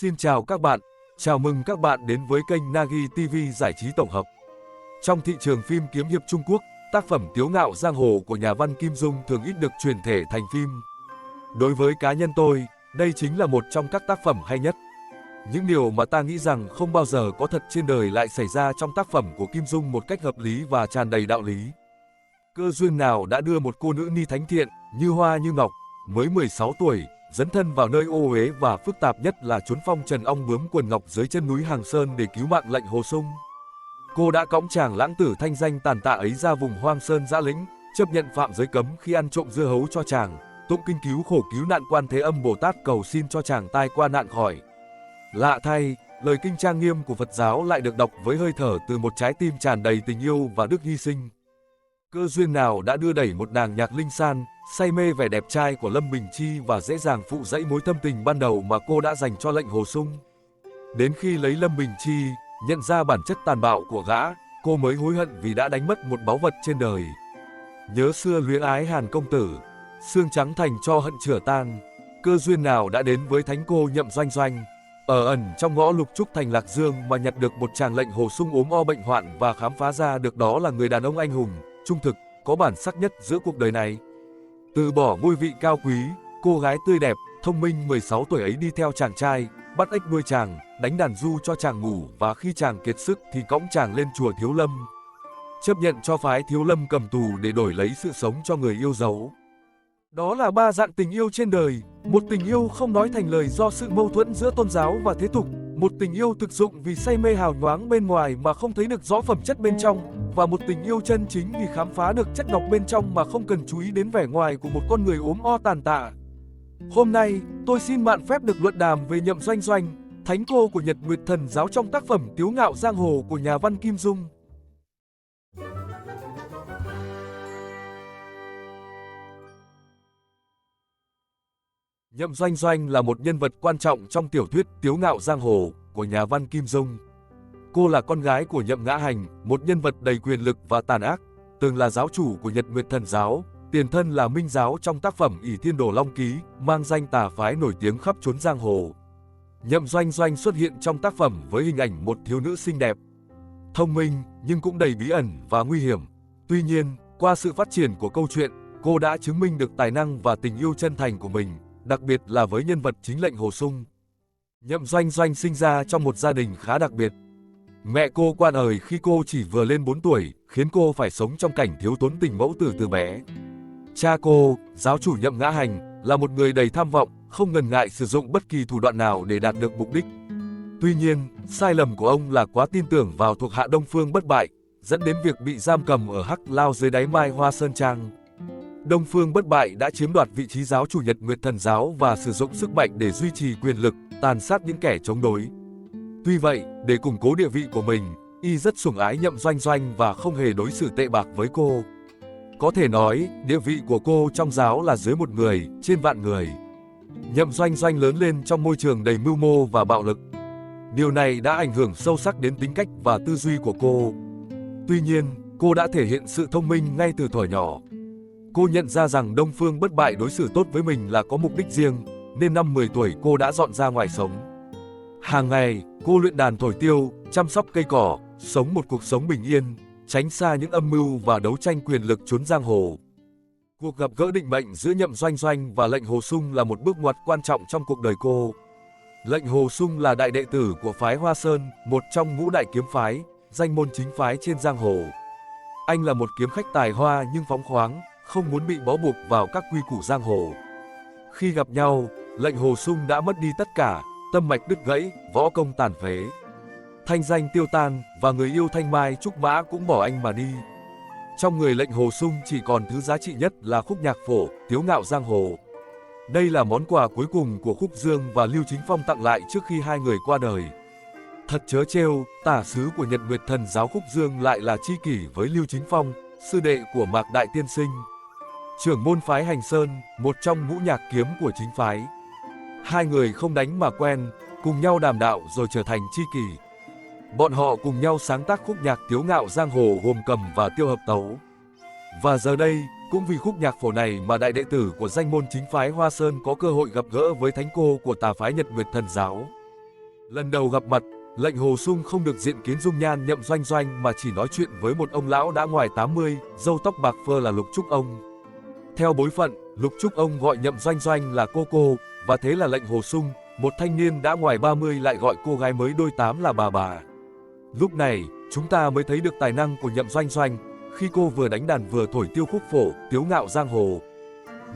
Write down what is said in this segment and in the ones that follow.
Xin chào các bạn, chào mừng các bạn đến với kênh Nagi TV giải trí tổng hợp. Trong thị trường phim kiếm hiệp Trung Quốc, tác phẩm Tiếu ngạo giang hồ của nhà văn Kim Dung thường ít được chuyển thể thành phim. Đối với cá nhân tôi, đây chính là một trong các tác phẩm hay nhất. Những điều mà ta nghĩ rằng không bao giờ có thật trên đời lại xảy ra trong tác phẩm của Kim Dung một cách hợp lý và tràn đầy đạo lý. Cơ duyên nào đã đưa một cô nữ ni thánh thiện, như hoa như ngọc, mới 16 tuổi, dấn thân vào nơi ô uế và phức tạp nhất là chốn phong trần ong bướm quần ngọc dưới chân núi Hàng Sơn để cứu mạng lệnh Hồ Sung. Cô đã cõng chàng lãng tử thanh danh tàn tạ ấy ra vùng hoang sơn dã lĩnh, chấp nhận phạm giới cấm khi ăn trộm dưa hấu cho chàng, tụng kinh cứu khổ cứu nạn Quan Thế Âm Bồ Tát cầu xin cho chàng tai qua nạn khỏi. Lạ thay, lời kinh trang nghiêm của Phật giáo lại được đọc với hơi thở từ một trái tim tràn đầy tình yêu và đức hy sinh. Cơ duyên nào đã đưa đẩy một nàng nhạc linh san, say mê vẻ đẹp trai của Lâm Bình Chi và dễ dàng phụ dãy mối thâm tình ban đầu mà cô đã dành cho lệnh Hồ Sung. Đến khi lấy Lâm Bình Chi, nhận ra bản chất tàn bạo của gã, cô mới hối hận vì đã đánh mất một báu vật trên đời. Nhớ xưa luyến ái Hàn công tử, xương trắng thành cho hận chửa tan. Cơ duyên nào đã đến với thánh cô Nhậm Doanh Doanh, ở ẩn trong ngõ Lục Trúc thành Lạc Dương mà nhặt được một chàng lệnh Hồ Sung ốm o bệnh hoạn và khám phá ra được đó là người đàn ông anh hùng, trung thực, có bản sắc nhất giữa cuộc đời này. Từ bỏ ngôi vị cao quý, cô gái tươi đẹp, thông minh 16 tuổi ấy đi theo chàng trai, bắt ếch nuôi chàng, đánh đàn du cho chàng ngủ và khi chàng kiệt sức thì cõng chàng lên chùa Thiếu Lâm. Chấp nhận cho phái Thiếu Lâm cầm tù để đổi lấy sự sống cho người yêu dấu. Đó là ba dạng tình yêu trên đời, một tình yêu không nói thành lời do sự mâu thuẫn giữa tôn giáo và thế tục, một tình yêu thực dụng vì say mê hào nhoáng bên ngoài mà không thấy được rõ phẩm chất bên trong, và một tình yêu chân chính vì khám phá được chất ngọc bên trong mà không cần chú ý đến vẻ ngoài của một con người ốm o tàn tạ. Hôm nay, tôi xin mạn phép được luận đàm về Nhậm Doanh Doanh, thánh cô của Nhật Nguyệt Thần giáo trong tác phẩm Tiếu ngạo giang hồ của nhà văn Kim Dung. Nhậm Doanh Doanh là một nhân vật quan trọng trong tiểu thuyết Tiếu ngạo giang hồ của nhà văn Kim Dung. Cô là con gái của Nhậm Ngã Hành, một nhân vật đầy quyền lực và tàn ác, từng là giáo chủ của Nhật Nguyệt Thần giáo, tiền thân là Minh giáo trong tác phẩm ỷ Thiên Đồ Long Ký, mang danh tà phái nổi tiếng khắp chốn giang hồ. Nhậm Doanh Doanh xuất hiện trong tác phẩm với hình ảnh một thiếu nữ xinh đẹp, thông minh nhưng cũng đầy bí ẩn và nguy hiểm. Tuy nhiên, qua sự phát triển của câu chuyện, cô đã chứng minh được tài năng và tình yêu chân thành của mình, đặc biệt là với nhân vật chính lệnh Hồ Sung. Nhậm Doanh Doanh sinh ra trong một gia đình khá đặc biệt. Mẹ cô qua đời khi cô chỉ vừa lên 4 tuổi, khiến cô phải sống trong cảnh thiếu thốn tình mẫu tử từ bé. Cha cô, giáo chủ Nhậm Ngã Hành, là một người đầy tham vọng, không ngần ngại sử dụng bất kỳ thủ đoạn nào để đạt được mục đích. Tuy nhiên, sai lầm của ông là quá tin tưởng vào thuộc hạ Đông Phương Bất Bại, dẫn đến việc bị giam cầm ở Hắc Lao dưới đáy Mai Hoa Sơn Trang. Đông Phương Bất Bại đã chiếm đoạt vị trí giáo chủ Nhật Nguyệt Thần giáo và sử dụng sức mạnh để duy trì quyền lực, tàn sát những kẻ chống đối. Tuy vậy, để củng cố địa vị của mình, y rất sủng ái Nhậm Doanh Doanh và không hề đối xử tệ bạc với cô. Có thể nói, địa vị của cô trong giáo là dưới một người, trên vạn người. Nhậm Doanh Doanh lớn lên trong môi trường đầy mưu mô và bạo lực. Điều này đã ảnh hưởng sâu sắc đến tính cách và tư duy của cô. Tuy nhiên, cô đã thể hiện sự thông minh ngay từ thuở nhỏ. Cô nhận ra rằng Đông Phương Bất Bại đối xử tốt với mình là có mục đích riêng, nên năm 10 tuổi cô đã dọn ra ngoài sống. Hàng ngày, cô luyện đàn thổi tiêu, chăm sóc cây cỏ, sống một cuộc sống bình yên, tránh xa những âm mưu và đấu tranh quyền lực chốn giang hồ. Cuộc gặp gỡ định mệnh giữa Nhậm Doanh Doanh và lệnh Hồ Sung là một bước ngoặt quan trọng trong cuộc đời cô. Lệnh Hồ Sung là đại đệ tử của phái Hoa Sơn, một trong ngũ đại kiếm phái, danh môn chính phái trên giang hồ. Anh là một kiếm khách tài hoa nhưng phóng khoáng, không muốn bị bó buộc vào các quy củ giang hồ. Khi gặp nhau, lệnh Hồ Sung đã mất đi tất cả, tâm mạch đứt gãy, võ công tàn phế. Thanh danh tiêu tan và người yêu Thanh Mai Trúc Mã cũng bỏ anh mà đi. Trong người lệnh Hồ Sung chỉ còn thứ giá trị nhất là khúc nhạc phổ, Tiếu ngạo giang hồ. Đây là món quà cuối cùng của Khúc Dương và Lưu Chính Phong tặng lại trước khi hai người qua đời. Thật trớ trêu, tả sứ của Nhật Nguyệt Thần giáo Khúc Dương lại là tri kỷ với Lưu Chính Phong, sư đệ của Mạc Đại Tiên Sinh, trưởng môn phái Hành Sơn, một trong ngũ nhạc kiếm của chính phái. Hai người không đánh mà quen, cùng nhau đàm đạo rồi trở thành tri kỷ. Bọn họ cùng nhau sáng tác khúc nhạc Tiếu ngạo giang hồ gồm cầm và tiêu hợp tấu. Và giờ đây, cũng vì khúc nhạc phổ này mà đại đệ tử của danh môn chính phái Hoa Sơn có cơ hội gặp gỡ với thánh cô của tà phái Nhật Nguyệt Thần giáo. Lần đầu gặp mặt, lệnh Hồ Sung không được diện kiến dung nhan Nhậm Doanh Doanh mà chỉ nói chuyện với một ông lão đã ngoài 80, râu tóc bạc phơ là Lục Trúc Ông. Theo bối phận, Lục Trúc Ông gọi Nhậm Doanh Doanh là cô, và thế là lệnh Hồ Sung, một thanh niên đã ngoài 30 lại gọi cô gái mới đôi tám là bà. Lúc này, chúng ta mới thấy được tài năng của Nhậm Doanh Doanh, khi cô vừa đánh đàn vừa thổi tiêu khúc phổ, tiếu ngạo giang hồ.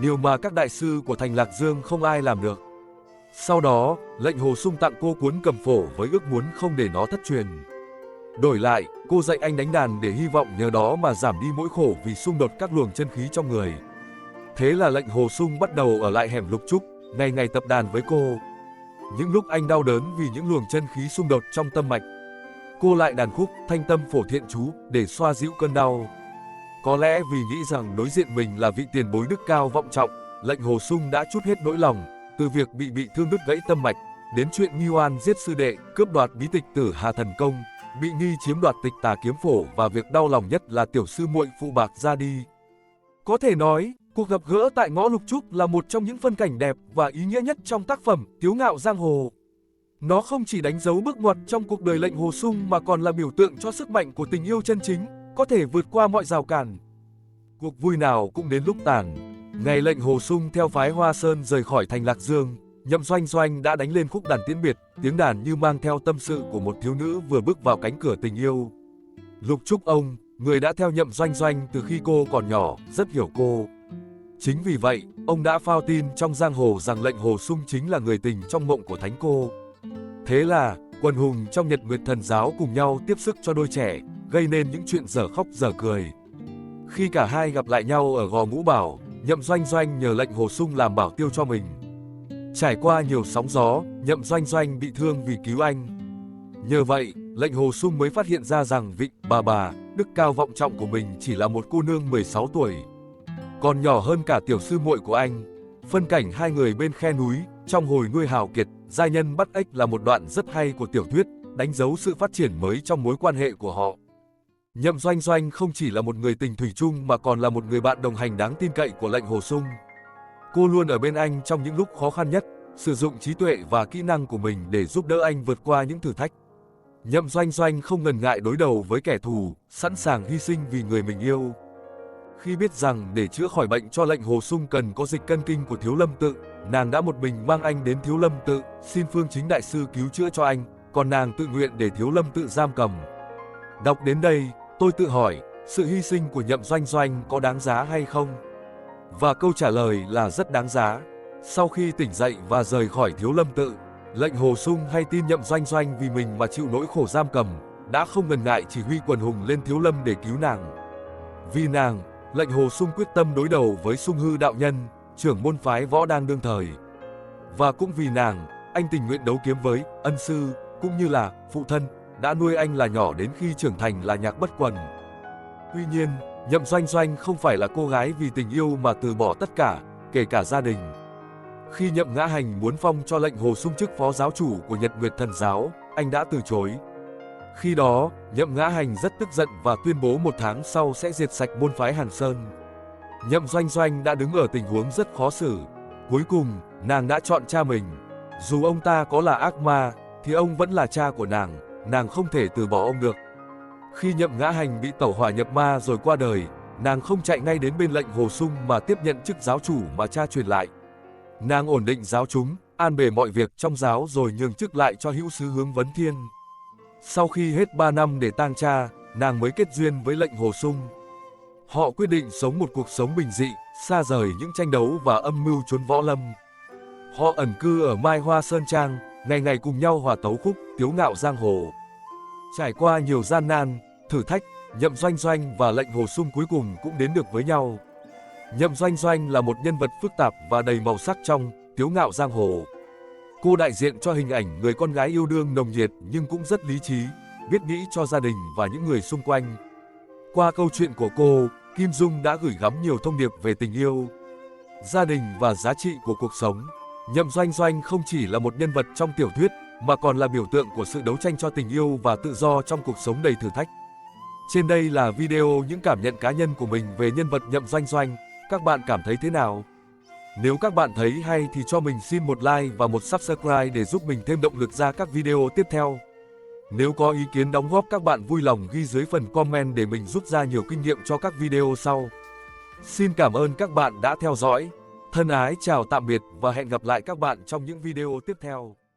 Điều mà các đại sư của thành Lạc Dương không ai làm được. Sau đó, lệnh Hồ Sung tặng cô cuốn cầm phổ với ước muốn không để nó thất truyền. Đổi lại, cô dạy anh đánh đàn để hy vọng nhờ đó mà giảm đi nỗi khổ vì xung đột các luồng chân khí trong người. Thế là lệnh Hồ Sung bắt đầu ở lại hẻm Lục Trúc, ngày ngày tập đàn với cô. Những lúc anh đau đớn vì những luồng chân khí xung đột trong tâm mạch, cô lại đàn khúc Thanh Tâm Phổ Thiện Chú để xoa dịu cơn đau. Có lẽ vì nghĩ rằng đối diện mình là vị tiền bối đức cao vọng trọng, lệnh Hồ Sung đã trút hết nỗi lòng, từ việc bị thương đứt gãy tâm mạch, đến chuyện nghi oan giết sư đệ, cướp đoạt bí tịch Tử Hà Thần Công, bị nghi chiếm đoạt tịch Tà Kiếm Phổ và việc đau lòng nhất là tiểu sư muội phụ bạc ra đi. Có thể nói, cuộc gặp gỡ tại ngõ Lục Trúc là một trong những phân cảnh đẹp và ý nghĩa nhất trong tác phẩm Tiếu Ngạo Giang Hồ. Nó không chỉ đánh dấu bước ngoặt trong cuộc đời lệnh Hồ Sung mà còn là biểu tượng cho sức mạnh của tình yêu chân chính, có thể vượt qua mọi rào cản. Cuộc vui nào cũng đến lúc tàn. Ngày lệnh Hồ Sung theo phái Hoa Sơn rời khỏi thành Lạc Dương, Nhậm Doanh Doanh đã đánh lên khúc đàn tiễn biệt, tiếng đàn như mang theo tâm sự của một thiếu nữ vừa bước vào cánh cửa tình yêu. Lục Trúc Ông, người đã theo Nhậm Doanh Doanh từ khi cô còn nhỏ, rất hiểu cô. Chính vì vậy, ông đã phao tin trong giang hồ rằng lệnh Hồ Sung chính là người tình trong mộng của thánh cô. Thế là, quần hùng trong Nhật Nguyệt Thần Giáo cùng nhau tiếp sức cho đôi trẻ, gây nên những chuyện dở khóc dở cười. Khi cả hai gặp lại nhau ở Gò Ngũ Bảo, Nhậm Doanh Doanh nhờ lệnh Hồ Sung làm bảo tiêu cho mình. Trải qua nhiều sóng gió, Nhậm Doanh Doanh bị thương vì cứu anh. Nhờ vậy, lệnh Hồ Sung mới phát hiện ra rằng vị bà đức cao vọng trọng của mình chỉ là một cô nương 16 tuổi, còn nhỏ hơn cả tiểu sư muội của anh. Phân cảnh hai người bên khe núi, trong hồi nuôi hào kiệt, giai nhân bắt ếch là một đoạn rất hay của tiểu thuyết, đánh dấu sự phát triển mới trong mối quan hệ của họ. Nhậm Doanh Doanh không chỉ là một người tình thủy chung mà còn là một người bạn đồng hành đáng tin cậy của lệnh Hồ Sung. Cô luôn ở bên anh trong những lúc khó khăn nhất, sử dụng trí tuệ và kỹ năng của mình để giúp đỡ anh vượt qua những thử thách. Nhậm Doanh Doanh không ngần ngại đối đầu với kẻ thù, sẵn sàng hy sinh vì người mình yêu. Khi biết rằng để chữa khỏi bệnh cho lệnh Hồ Sung cần có dịch cân kinh của Thiếu Lâm Tự, nàng đã một mình mang anh đến Thiếu Lâm Tự, xin Phương Chính Đại Sư cứu chữa cho anh, còn nàng tự nguyện để Thiếu Lâm Tự giam cầm. Đọc đến đây, tôi tự hỏi, sự hy sinh của Nhậm Doanh Doanh có đáng giá hay không? Và câu trả lời là rất đáng giá. Sau khi tỉnh dậy và rời khỏi Thiếu Lâm Tự, lệnh Hồ Sung hay tin Nhậm Doanh Doanh vì mình mà chịu nỗi khổ giam cầm, đã không ngần ngại chỉ huy quần hùng lên Thiếu Lâm để cứu nàng. Vì nàng, lệnh Hồ Sung quyết tâm đối đầu với Sung Hư đạo nhân, trưởng môn phái võ đang đương thời. Và cũng vì nàng, anh tình nguyện đấu kiếm với ân sư, cũng như là phụ thân, đã nuôi anh là nhỏ đến khi trưởng thành là Nhạc Bất Quần. Tuy nhiên, Nhậm Doanh Doanh không phải là cô gái vì tình yêu mà từ bỏ tất cả, kể cả gia đình. Khi Nhậm Ngã Hành muốn phong cho lệnh Hồ Sung chức phó giáo chủ của Nhật Nguyệt Thần Giáo, anh đã từ chối. Khi đó, Nhậm Ngã Hành rất tức giận và tuyên bố 1 tháng sau sẽ diệt sạch môn phái Hàn Sơn. Nhậm Doanh Doanh đã đứng ở tình huống rất khó xử. Cuối cùng, nàng đã chọn cha mình. Dù ông ta có là ác ma, thì ông vẫn là cha của nàng không thể từ bỏ ông được. Khi Nhậm Ngã Hành bị tẩu hỏa nhập ma rồi qua đời, nàng không chạy ngay đến bên lệnh Hồ Sung mà tiếp nhận chức giáo chủ mà cha truyền lại. Nàng ổn định giáo chúng, an bề mọi việc trong giáo rồi nhường chức lại cho hữu sứ Hướng Vấn Thiên. Sau khi hết 3 năm để tang cha, nàng mới kết duyên với lệnh Hồ Sung. Họ quyết định sống một cuộc sống bình dị, xa rời những tranh đấu và âm mưu chốn võ lâm. Họ ẩn cư ở Mai Hoa Sơn Trang, ngày ngày cùng nhau hòa tấu khúc Tiếu Ngạo Giang Hồ. Trải qua nhiều gian nan, thử thách, Nhậm Doanh Doanh và lệnh Hồ Sung cuối cùng cũng đến được với nhau. Nhậm Doanh Doanh là một nhân vật phức tạp và đầy màu sắc trong Tiếu Ngạo Giang Hồ. Cô đại diện cho hình ảnh người con gái yêu đương nồng nhiệt nhưng cũng rất lý trí, biết nghĩ cho gia đình và những người xung quanh. Qua câu chuyện của cô, Kim Dung đã gửi gắm nhiều thông điệp về tình yêu, gia đình và giá trị của cuộc sống. Nhậm Doanh Doanh không chỉ là một nhân vật trong tiểu thuyết, mà còn là biểu tượng của sự đấu tranh cho tình yêu và tự do trong cuộc sống đầy thử thách. Trên đây là video những cảm nhận cá nhân của mình về nhân vật Nhậm Doanh Doanh. Các bạn cảm thấy thế nào? Nếu các bạn thấy hay thì cho mình xin một like và một subscribe để giúp mình thêm động lực ra các video tiếp theo. Nếu có ý kiến đóng góp các bạn vui lòng ghi dưới phần comment để mình rút ra nhiều kinh nghiệm cho các video sau. Xin cảm ơn các bạn đã theo dõi. Thân ái chào tạm biệt và hẹn gặp lại các bạn trong những video tiếp theo.